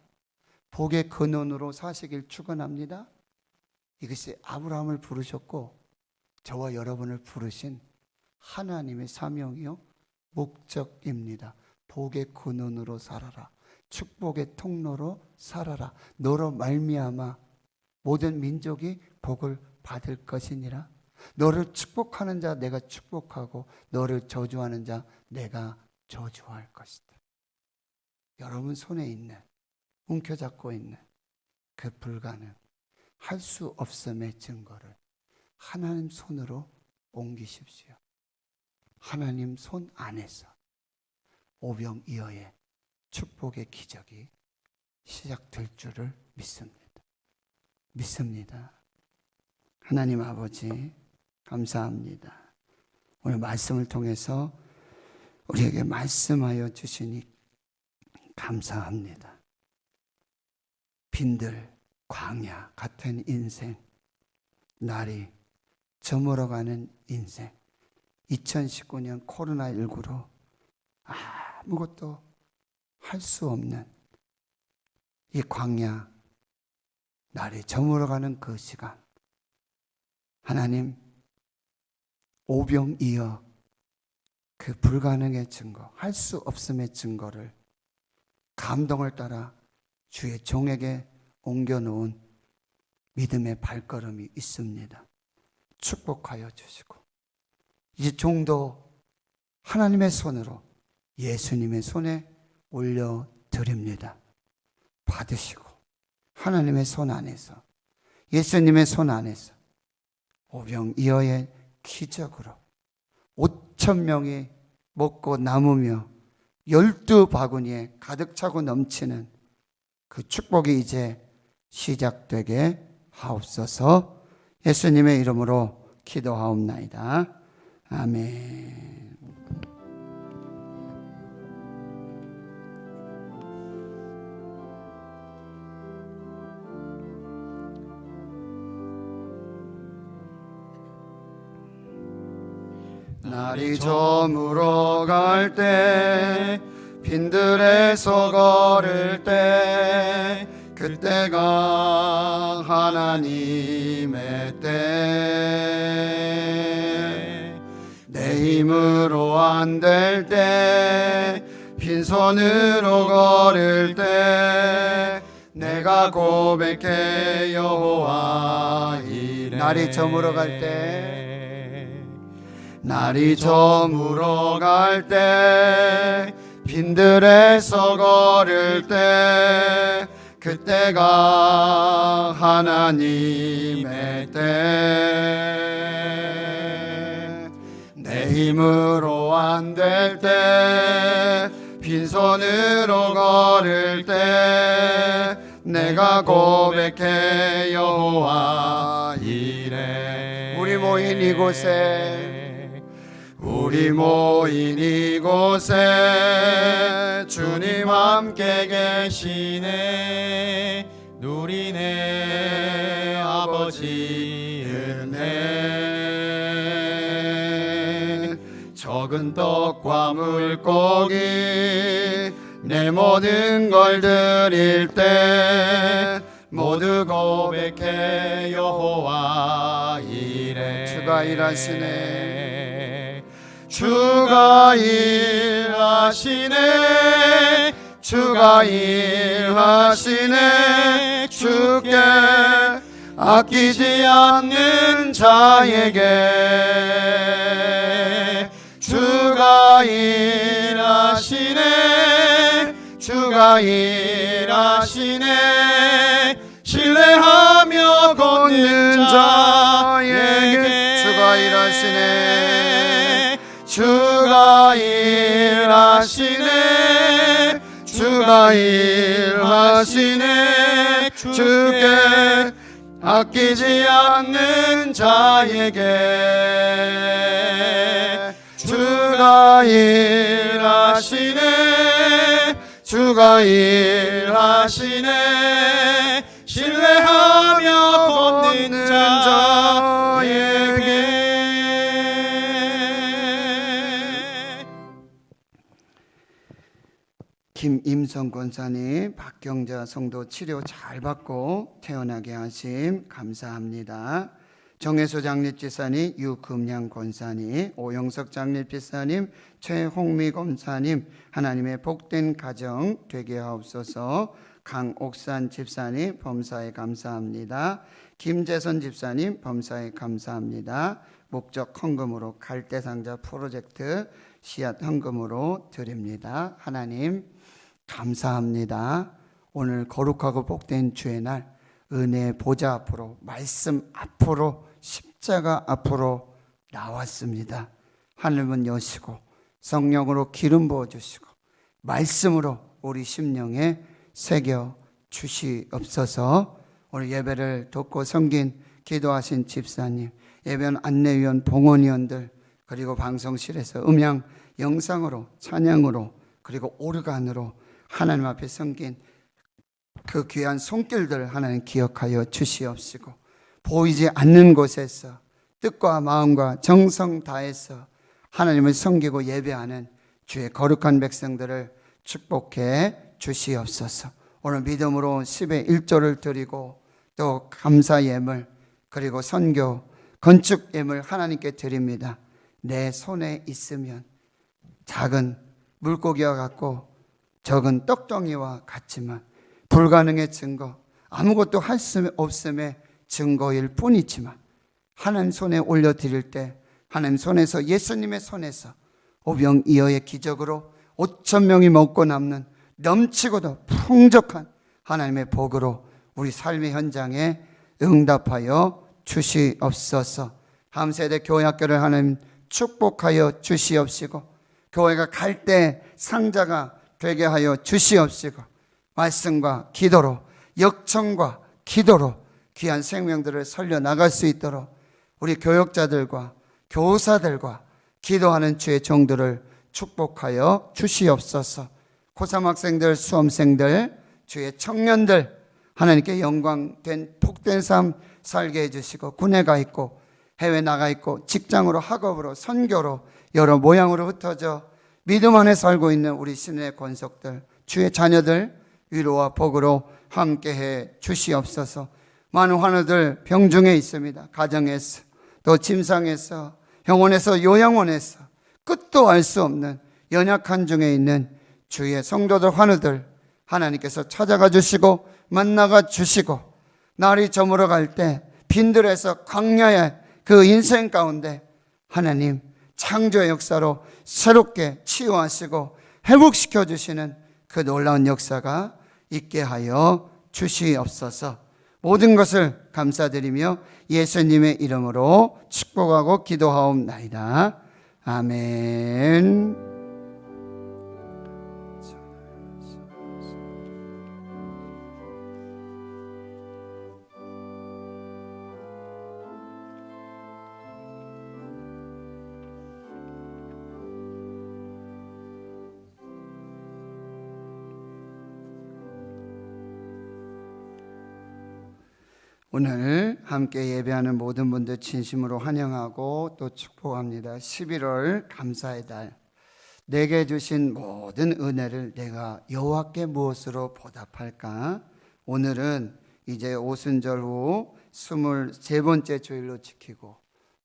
S1: 복의 근원으로 사시길 축원합니다. 이것이 아브라함을 부르셨고 저와 여러분을 부르신 하나님의 사명이요 목적입니다. 복의 근원으로 살아라. 축복의 통로로 살아라. 너로 말미암아 모든 민족이 복을 받을 것이니라. 너를 축복하는 자 내가 축복하고 너를 저주하는 자 내가 저주할 것이다. 여러분 손에 있는, 움켜잡고 있는 그 불가능, 할 수 없음의 증거를 하나님 손으로 옮기십시오. 하나님 손 안에서 오병이어의 축복의 기적이 시작될 줄을 믿습니다. 하나님 아버지 감사합니다. 오늘 말씀을 통해서 우리에게 말씀하여 주시니 감사합니다. 빈들 광야 같은 인생, 날이 저물어가는 인생, 2019년 코로나19로 아무것도 할 수 없는 이 광야, 날이 저물어가는 그 시간, 하나님 오병이어 그 불가능의 증거, 할 수 없음의 증거를 감동을 따라 주의 종에게 옮겨놓은 믿음의 발걸음이 있습니다. 축복하여 주시고 이 종도 하나님의 손으로 예수님의 손에 올려드립니다. 받으시고 하나님의 손 안에서, 예수님의 손 안에서 오병이어의 기적으로 5,000명이 먹고 남으며 12바구니에 가득 차고 넘치는 그 축복이 이제 시작되게 하옵소서. 예수님의 이름으로 기도하옵나이다. 아멘. 날이 저물어 갈 때, 빈들에서 걸을 때, 그때가 하나님의 때. 내 힘으로 안 될 때, 빈손으로 걸을 때, 내가 고백해 여호와 이래. 날이 저물어 갈 때, 날이 저물어 갈 때, 빈들에서 걸을 때, 그때가 하나님의 때. 내 힘으로 안 될 때, 빈손으로 걸을 때, 내가 고백해 여호와 이래. 우리 모인 이곳에 주님 함께 계시네. 누리네 아버지 은혜. 적은 떡과 물고기 내 모든 걸 드릴 때, 모두 고백해 여호와 이래. 주가 일하시네. 주가 일하시네. 주가 일하시네. 주께 아끼지 않는 자에게 주가 일하시네. 주가 일하시네. 신뢰하며 걷는 자에게 주가 일하시네. 주가 일하시네. 주가 일하시네. 주께 아끼지 않는 자에게 주가 일하시네. 주가 일하시네. 신뢰하며 걷는 자에게. 김임성 권사님, 박경자 성도 치료 잘 받고 태어나게 하심 감사합니다. 정혜수 장립지사님, 유금양 권사님, 오영석 장립지사님, 최홍미 권사님, 하나님의 복된 가정 되게 하옵소서. 강옥산 집사님 범사에 감사합니다. 김재선 집사님 범사에 감사합니다. 목적 헌금으로 갈대상자 프로젝트 씨앗 헌금으로 드립니다. 하나님 감사합니다. 오늘 거룩하고 복된 주의 날, 은혜의 보좌 앞으로, 말씀 앞으로, 십자가 앞으로 나왔습니다. 하늘문 여시고 성령으로 기름 부어주시고 말씀으로 우리 심령에 새겨 주시옵소서. 오늘 예배를 돕고 섬긴 기도하신 집사님, 예배원 안내위원, 봉헌위원들, 그리고 방송실에서 음향 영상으로, 찬양으로, 그리고 오르간으로 하나님 앞에 섬긴 그 귀한 손길들 하나님 기억하여 주시옵시고, 보이지 않는 곳에서 뜻과 마음과 정성 다해서 하나님을 섬기고 예배하는 주의 거룩한 백성들을 축복해 주시옵소서. 오늘 믿음으로 10의 1조를 드리고 또 감사 예물, 그리고 선교, 건축 예물 하나님께 드립니다. 내 손에 있으면 작은 물고기와 같고 적은 떡덩이와 같지만 불가능의 증거, 아무것도 할 수 없음의 증거일 뿐이지만 하나님 손에 올려드릴 때 하나님 손에서, 예수님의 손에서 오병이어의 기적으로 5,000명이 먹고 남는 넘치고도 풍족한 하나님의 복으로 우리 삶의 현장에 응답하여 주시옵소서. 다음 세대 교회학교를 하나님 축복하여 주시옵시고, 교회가 갈 때 상자가 되게 하여 주시옵시고, 말씀과 기도로, 역청과 기도로 귀한 생명들을 살려나갈 수 있도록 우리 교역자들과 교사들과 기도하는 주의 종들을 축복하여 주시옵소서. 고3 학생들, 수험생들, 주의 청년들 하나님께 영광된 복된 삶 살게 해주시고, 군에 가 있고 해외 나가 있고 직장으로, 학업으로, 선교로 여러 모양으로 흩어져 믿음 안에 살고 있는 우리 신의 권속들, 주의 자녀들 위로와 복으로 함께해 주시옵소서. 많은 환우들 병중에 있습니다. 가정에서, 또 침상에서, 병원에서, 요양원에서 끝도 알 수 없는 연약한 중에 있는 주의 성도들, 환우들 하나님께서 찾아가 주시고 만나가 주시고, 날이 저물어 갈 때 빈들에서 광야의 그 인생 가운데 하나님 창조의 역사로 새롭게 치유하시고 회복시켜 주시는 그 놀라운 역사가 있게 하여 주시옵소서. 모든 것을 감사드리며 예수님의 이름으로 축복하고 기도하옵나이다. 아멘. 오늘 함께 예배하는 모든 분들 진심으로 환영하고 또 축복합니다. 11월 감사의 달, 내게 주신 모든 은혜를 내가 여호와께 무엇으로 보답할까? 오늘은 이제 오순절 후 23번째 주일로 지키고,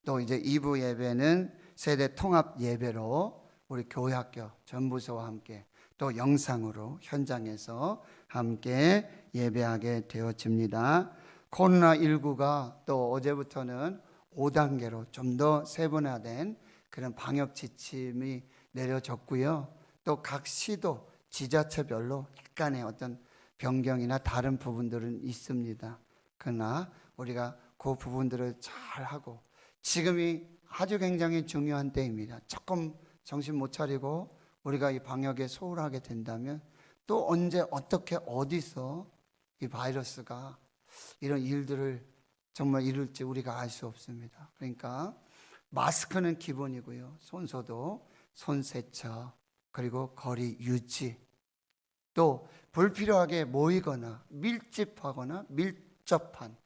S1: 또 이제 2부 예배는 세대 통합 예배로 우리 교회학교 전부서와 함께 또 영상으로 현장에서 함께 예배하게 되어집니다. 코로나19가 또 어제부터는 5단계로 좀 더 세분화된 그런 방역 지침이 내려졌고요. 또 각 시도, 지자체별로 약간의 어떤 변경이나 다른 부분들은 있습니다. 그러나 우리가 그 부분들을 잘 하고, 지금이 아주 굉장히 중요한 때입니다. 조금 정신 못 차리고 우리가 이 방역에 소홀하게 된다면 또 언제 어떻게 어디서 이 바이러스가 이런 일들을 정말 이룰지 우리가 알 수 없습니다. 그러니까 마스크는 기본이고요. 손소독, 손세척, 그리고 거리 유지, 또 불필요하게 모이거나 밀집하거나 밀접한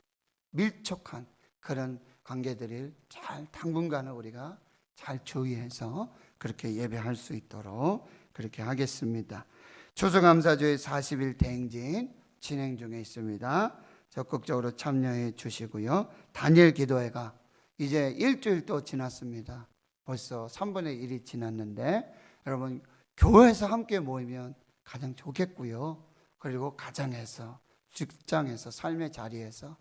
S1: 그런 관계들을 잘 당분간은 우리가 잘 주의해서 그렇게 예배할 수 있도록 그렇게 하겠습니다. 추수감사주의 40일 대행진 진행 중에 있습니다. 적극적으로 참여해 주시고요. 단일 기도회가 이제 일주일 또 지났습니다. 벌써 3분의 1이 지났는데 여러분, 교회에서 함께 모이면 가장 좋겠고요. 그리고 가정에서, 직장에서, 삶의 자리에서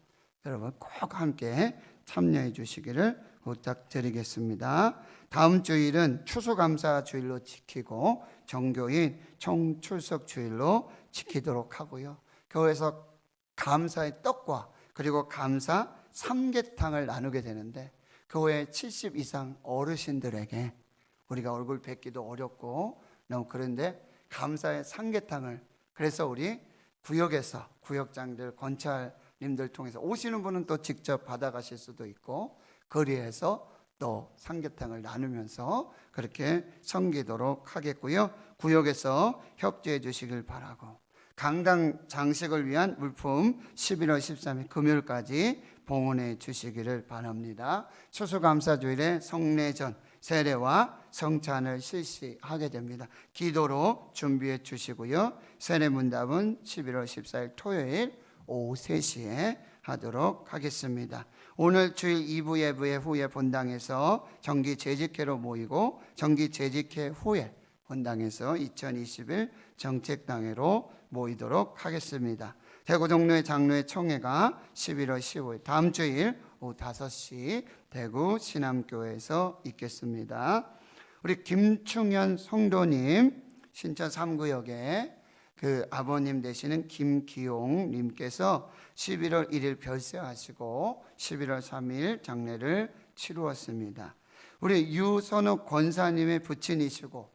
S1: 여러분 꼭 함께 참여해 주시기를 부탁드리겠습니다. 다음 주일은 추수감사 주일로 지키고 정교인 총출석 주일로 지키도록 하고요. 교회에서 감사의 떡과 그리고 감사 삼계탕을 나누게 되는데, 교회 70 이상 어르신들에게 우리가 얼굴 뵙기도 어렵고 너무 그런데 감사의 삼계탕을, 그래서 우리 구역에서 구역장들, 권찰님들 통해서 오시는 분은 또 직접 받아가실 수도 있고 거리에서 또 삼계탕을 나누면서 그렇게 섬기도록 하겠고요. 구역에서 협조해 주시길 바라고, 강당 장식을 위한 물품 11월 13일 금요일까지 봉헌해 주시기를 바랍니다. 추수감사주일에 성례전, 세례와 성찬을 실시하게 됩니다. 기도로 준비해 주시고요. 세례문답은 11월 14일 토요일 오후 3시에 하도록 하겠습니다. 오늘 주일 2부 예배 후에 본당에서 정기 재직회로 모이고 정기 재직회 후에 본당에서 2021 정책당회로 모이도록 하겠습니다. 대구 종로의 장로회 총회가 11월 15일 다음 주일 오후 5시 대구 신암교회에서 있겠습니다. 우리 김충현 성도님, 신천 3구역에 그 아버님 되시는 김기용 님께서 11월 1일 별세하시고 11월 3일 장례를 치루었습니다. 우리 유선욱 권사님의 부친이시고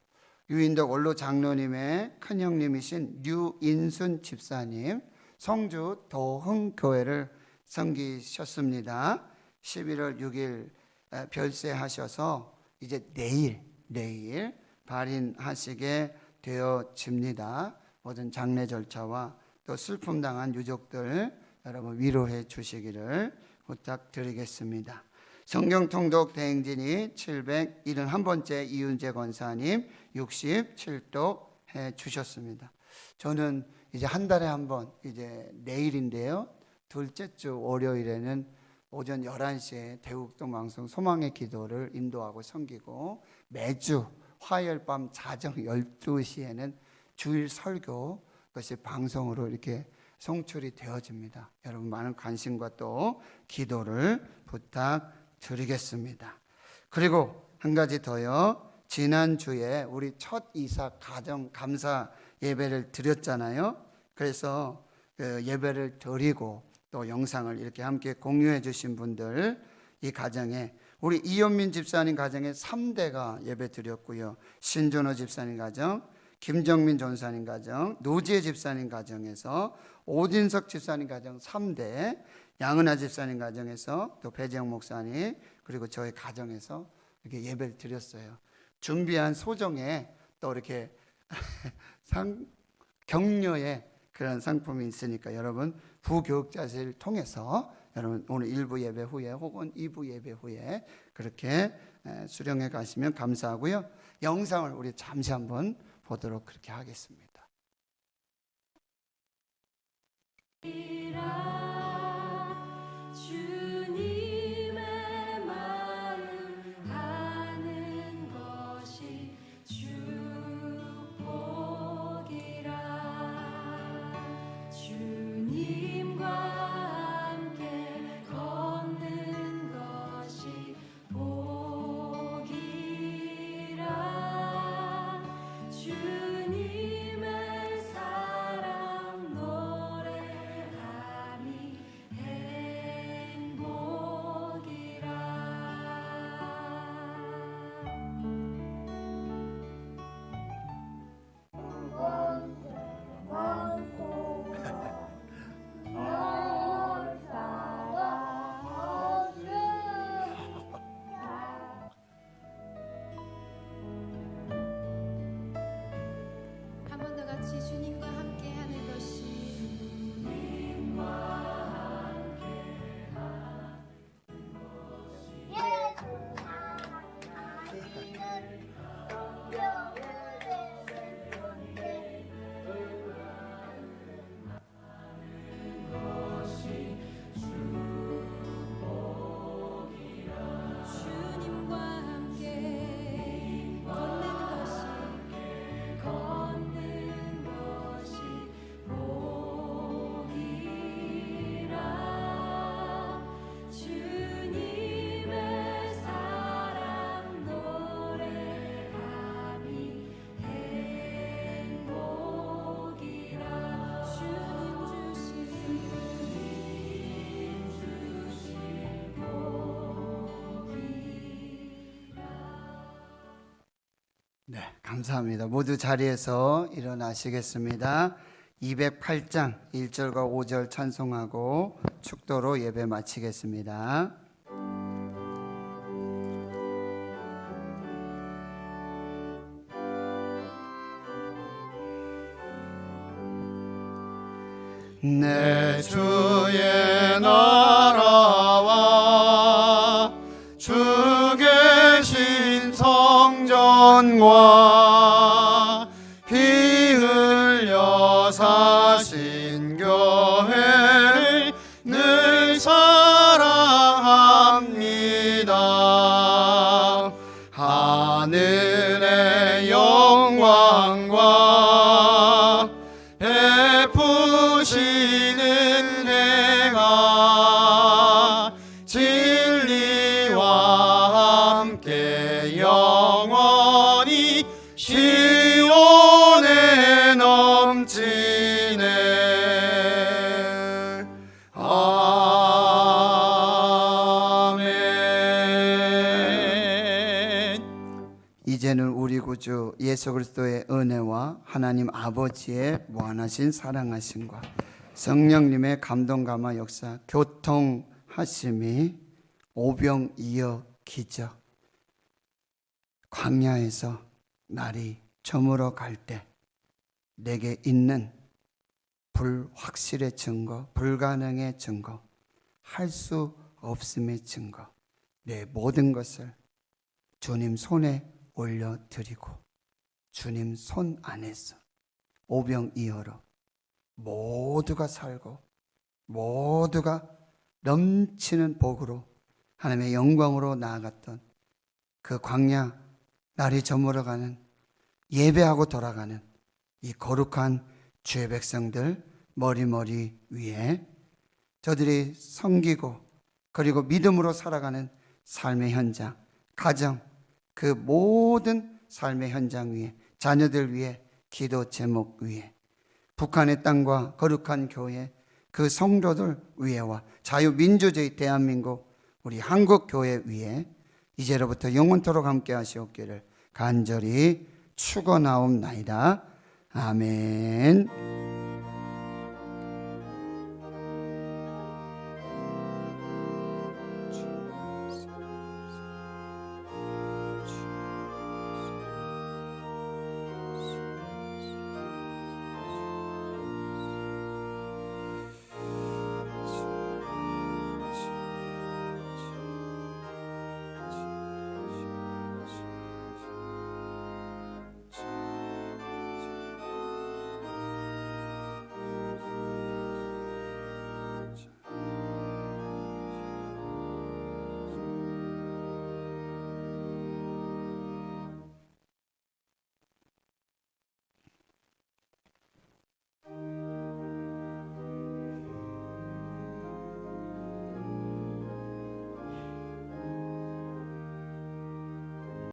S1: 유인덕 원로 장로님의 큰형님이신 류인순 집사님, 성주 도흥교회를 섬기셨습니다. 11월 6일 별세하셔서 이제 내일 발인하시게 되어집니다. 모든 장례 절차와 또 슬픔 당한 유족들 여러분 위로해 주시기를 부탁드리겠습니다. 성경통독 대행진이 771번째 이윤재 권사님 67독 해 주셨습니다. 저는 이제 한 달에 한 번, 이제 내일인데요, 둘째 주 월요일에는 오전 11시에 대국동 방송 소망의 기도를 인도하고 섬기고, 매주 화요일 밤 자정 12시에는 주일 설교, 그것이 방송으로 이렇게 송출이 되어집니다. 여러분 많은 관심과 또 기도를 부탁드리겠습니다. 그리고 한 가지 더요. 지난주에 우리 첫 이사 가정 감사 예배를 드렸잖아요. 그래서 그 예배를 드리고 또 영상을 이렇게 함께 공유해 주신 분들, 이 가정에 우리 이현민 집사님 가정에 3대가 예배 드렸고요. 신준호 집사님 가정, 김정민 전사님 가정, 노지혜 집사님 가정에서 오진석 집사님 가정 3대, 양은아 집사님 가정에서 또 배재영 목사님, 그리고 저희 가정에서 이렇게 예배를 드렸어요. 준비한 소정에 또 이렇게 격려의 그런 상품이 있으니까 여러분 부교육자실을 통해서 여러분 오늘 1부 예배 후에 혹은 2부 예배 후에 그렇게 수령해 가시면 감사하고요. 영상을 우리 잠시 한번 보도록 그렇게 하겠습니다.
S4: 주님의 마음 아는 것이 축복이라. 주님과 함께 걷는 것이 복이라. 주님의 사랑 노래하니
S1: 감사합니다. 모두 자리에서 일어나시겠습니다. 208장 1절과 5절 찬송하고 축도로 예배 마치겠습니다.
S2: 내 주의 나라와 주 계신 성전과 피 흘려 사신 교회를 늘 사랑합니다. 하늘의 영광과 베푸시는 해가 진리와 함께 영원히 시온에 넘치네. 아멘.
S1: 이제는 우리 구주 예수 그리스도의 은혜와 하나님 아버지의 무한하신 사랑하심과 성령님의 감동 감화 역사 교통하심이 오병이어 기적 광야에서 날이 저물어 갈 때 내게 있는 불확실의 증거, 불가능의 증거, 할 수 없음의 증거, 내 모든 것을 주님 손에 올려드리고 주님 손 안에서 오병이어로 모두가 살고 모두가 넘치는 복으로 하나님의 영광으로 나아갔던 그 광야 날이 저물어가는 예배하고 돌아가는 이 거룩한 주의 백성들 머리머리 위에 저들이 섬기고 그리고 믿음으로 살아가는 삶의 현장, 가정, 그 모든 삶의 현장 위에 자녀들 위에 기도 제목 위에 북한의 땅과 거룩한 교회 그 성도들 위에와 자유민주주의 대한민국 우리 한국교회 위에 이제로부터 영원토록 함께 하시옵기를 간절히 축원하옵나이다. 아멘.